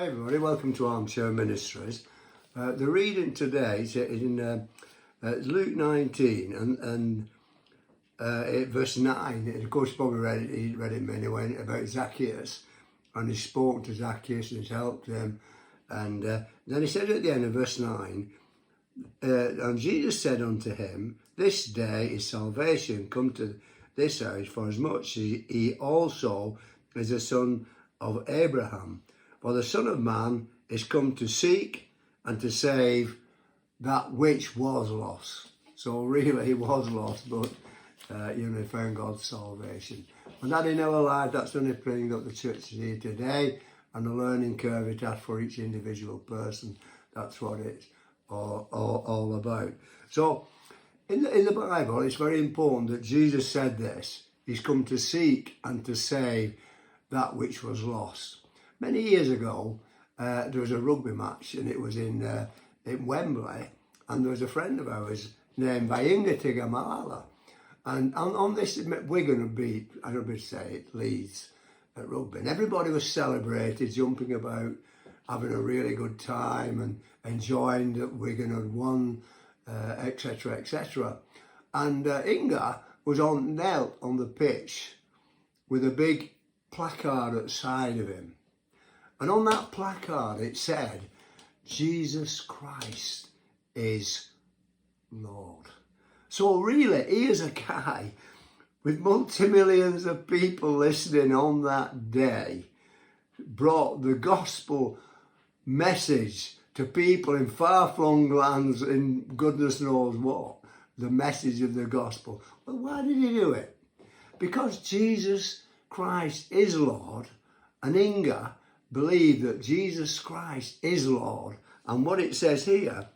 Hi everybody, welcome to Armchair Ministries. The reading today is in Luke 19 and verse 9. And of course you probably read it many when about Zacchaeus, and he spoke to Zacchaeus and he's helped him. And then he said at the end of verse 9, and Jesus said unto him, this day is salvation come to this house, for as much as he also is a son of Abraham. For the Son of Man is come to seek and to save that which was lost. So really he was lost, but he found God's salvation. And that in our life, that's the only thing that the church is here today, and the learning curve it has for each individual person. That's what it's all about. So in the Bible, it's very important that Jesus said this. He's come to seek and to save that which was lost. Many years ago, there was a rugby match, and it was in Wembley, and there was a friend of ours named Bayinga Tigamala, and on this Wigan beat, I don't know to say it, Leeds at rugby, and everybody was celebrating, jumping about, having a really good time, and enjoying that Wigan had won, etc., etc. And Inga was knelt on the pitch with a big placard at the side of him. And on that placard it said, Jesus Christ is Lord. So really, here's a guy with multi-millions of people listening on that day, brought the gospel message to people in far-flung lands in goodness knows what, the message of the gospel. Well, why did he do it? Because Jesus Christ is Lord, and Inga believed that Jesus Christ is Lord. And what it says here,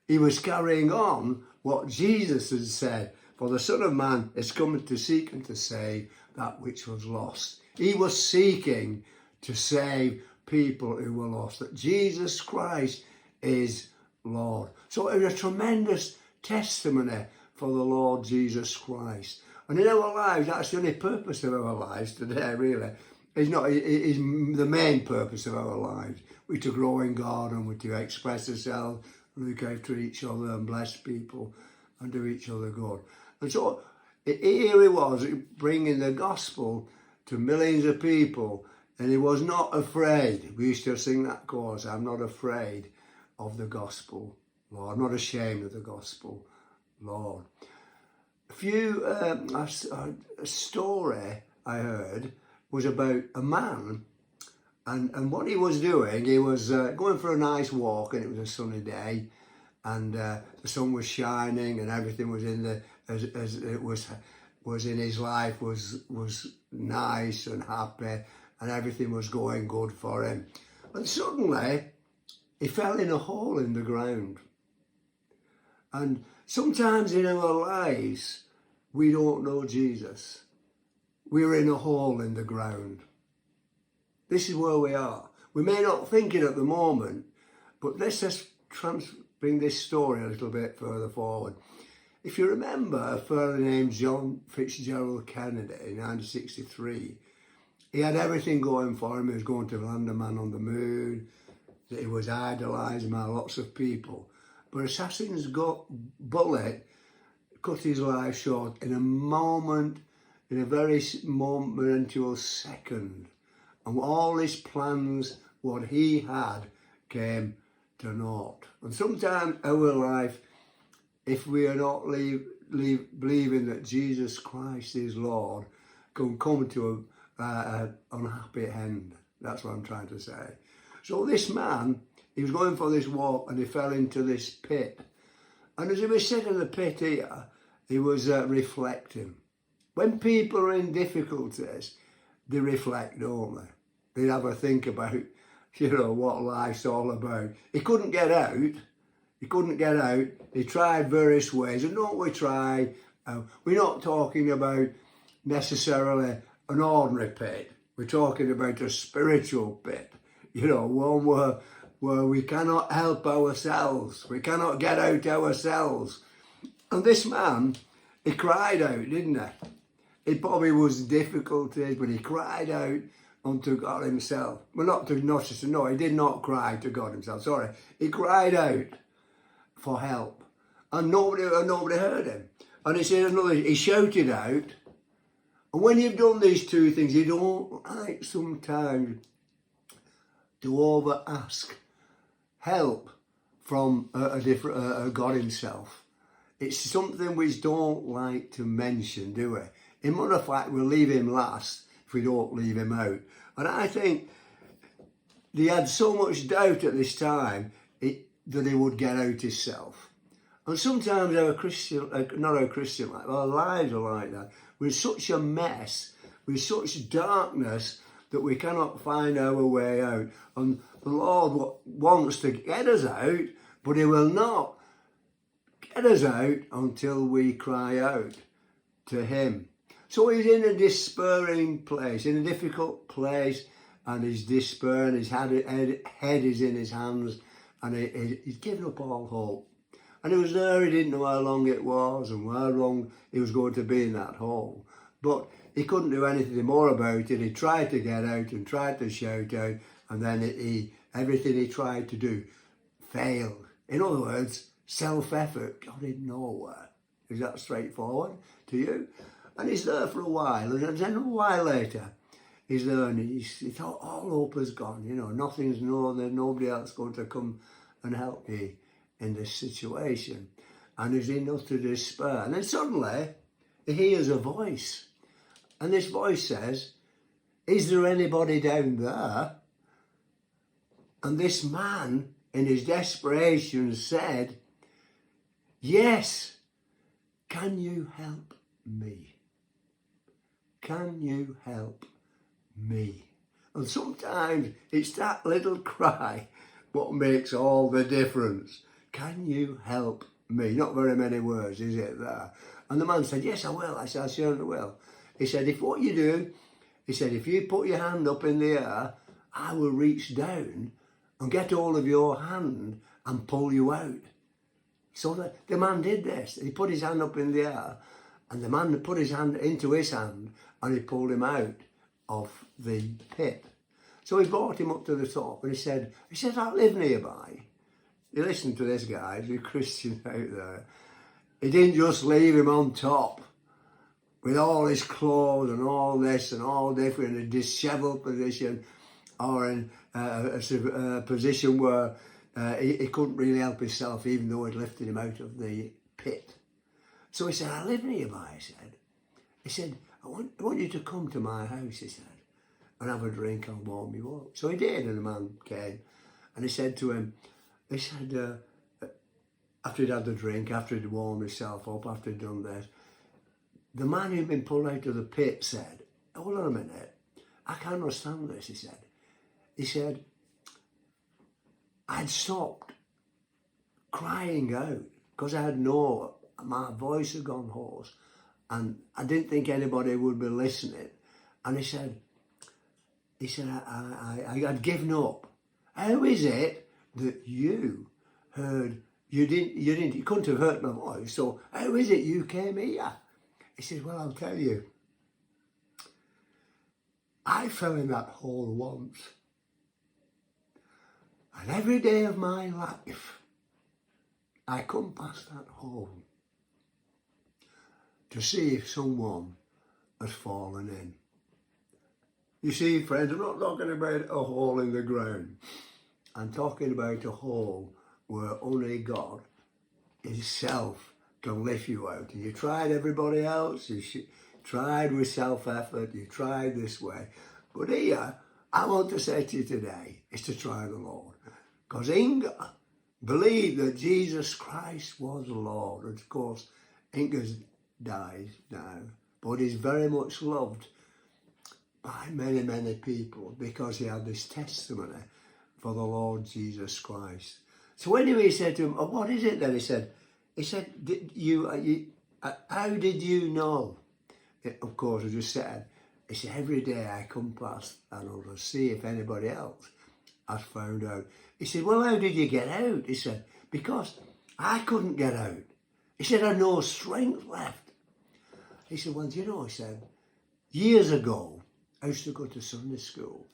he was carrying on what Jesus had said, for the Son of Man is coming to seek and to save that which was lost. He was seeking to save people who were lost, that Jesus Christ is Lord. So it was a tremendous testimony for the Lord Jesus Christ. And in our lives, that's the only purpose of our lives today, really. It's the main purpose of our lives. We're to grow in God, and we're to express ourselves, look after each other and bless people and do each other good. And so here he was bringing the gospel to millions of people, and he was not afraid. We used to sing that chorus, I'm not afraid of the gospel, Lord. I'm not ashamed of the gospel, Lord. A story I heard was about a man, and what he was doing, he was going for a nice walk, and it was a sunny day, and the sun was shining, and everything was as it was in his life was nice and happy, and everything was going good for him. And suddenly he fell in a hole in the ground. And sometimes in our lives we don't know Jesus. We're in a hole in the ground. This is where we are. We may not think it at the moment, but let's just bring this story a little bit further forward. If you remember a fellow named John Fitzgerald Kennedy in 1963, he had everything going for him. He was going to land a man on the moon. He was idolised by lots of people. But assassin's bullet cut his life short in a moment, in a very momentous second. And all his plans, what he had, came to naught. And sometimes our life, if we are not believing that Jesus Christ is Lord, can come to an unhappy end. That's what I'm trying to say. So this man, he was going for this walk, and he fell into this pit. And as he was sitting in the pit here, he was reflecting. When people are in difficulties, they reflect, don't they? They have a think about, what life's all about. He couldn't get out. He tried various ways. And don't we try? We're not talking about necessarily an ordinary pit. We're talking about a spiritual pit. One where we cannot help ourselves. We cannot get out ourselves. And this man, he cried out, didn't he? It probably was difficulties, but he cried out unto God himself. Well, no, he did not cry to God himself, sorry. He cried out for help. And nobody heard him. And he says another, he shouted out. And when you've done these two things, you don't like sometimes to over ask help from a God himself. It's something we don't like to mention, do we? In matter of fact, we'll leave him last if we don't leave him out. And I think they had so much doubt at this time that he would get out himself. And sometimes our lives are like that. We're such a mess, we're such darkness that we cannot find our way out. And the Lord wants to get us out, but he will not get us out until we cry out to him. So he's in a despairing place, in a difficult place, and he's despairing, his head is in his hands, and he's given up all hope. And he was there, he didn't know how long it was and how long he was going to be in that hole. But he couldn't do anything more about it. He tried to get out and tried to shout out, and then everything he tried to do failed. In other words, self-effort got him nowhere. Is that straightforward to you? And he's there for a while, and then a while later, he's there and he thought all hope is gone. You know, there's nobody else going to come and help me in this situation. And he's in utter despair. And then suddenly, he hears a voice. And this voice says, is there anybody down there? And this man, in his desperation, said, yes, can you help me? Can you help me? And sometimes it's that little cry what makes all the difference. Can you help me? Not very many words, is it there? And the man said, yes, I will. I said, I certainly will. He said, if what you do, he said, if you put your hand up in the air, I will reach down and get hold of your hand and pull you out. So the man did this. He put his hand up in the air, and the man put his hand into his hand, and he pulled him out of the pit. So he brought him up to the top, and he said, I live nearby. You listen to this, guys, you Christians out there. He didn't just leave him on top with all his clothes and all this and all different, in a dishevelled position, or in a position where he couldn't really help himself, even though he'd lifted him out of the pit. So he said, I live nearby, he said, I want you to come to my house, he said, and have a drink and warm you up. So he did, and the man came, and he said to him, after he'd had the drink, after he'd warmed himself up, after he'd done this, the man who'd been pulled out of the pit said, hold on a minute, I can't understand this, he said. He said, I'd stopped crying out because my voice had gone hoarse, and I didn't think anybody would be listening. And he said, I'd given up. How is it that you heard, you couldn't have heard my voice, so how is it you came here? He said, well, I'll tell you. I fell in that hole once. And every day of my life, I come past that hole to see if someone has fallen in. You see, friends, I'm not talking about a hole in the ground. I'm talking about a hole where only God himself can lift you out. And you tried everybody else, you tried with self-effort, you tried this way. But here, I want to say to you today, is to try the Lord. Because Inga believed that Jesus Christ was Lord. And of course, Inga's died now, but he's very much loved by many, many people because he had this testimony for the Lord Jesus Christ. So anyway, he said to him, oh, what is it then? He said, how did you know? Of course, I just said, he said, every day I come past and I'll see if anybody else has found out. He said, well, how did you get out? He said, because I couldn't get out. He said, I had no strength left. He said, well, do you know, he said, years ago, I used to go to Sunday school,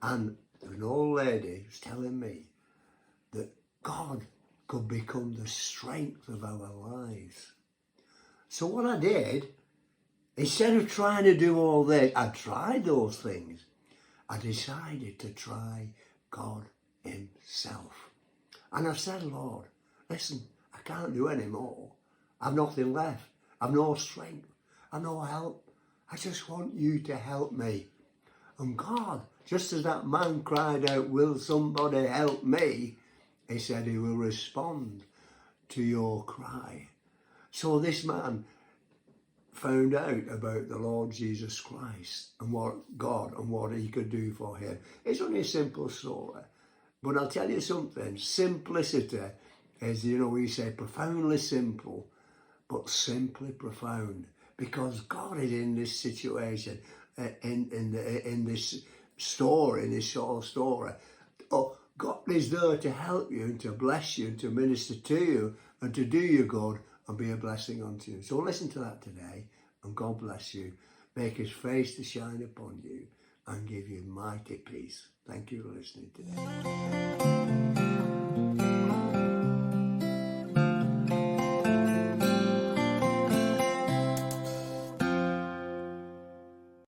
and an old lady was telling me that God could become the strength of our lives. So what I did, instead of trying to do all this, I tried those things. I decided to try God himself. And I said, Lord, listen, I can't do any more. I've nothing left. I've no strength. I've no help. I just want you to help me. And God, just as that man cried out, will somebody help me? He said he will respond to your cry. So this man found out about the Lord Jesus Christ and what God and what he could do for him. It's only a simple story. But I'll tell you something, simplicity is, we say profoundly simple, but simply profound. Because God is in this situation, in this story, in this short story. Oh, God is there to help you and to bless you and to minister to you and to do you good and be a blessing unto you. So listen to that today, and God bless you. Make his face to shine upon you and give you mighty peace. Thank you for listening today.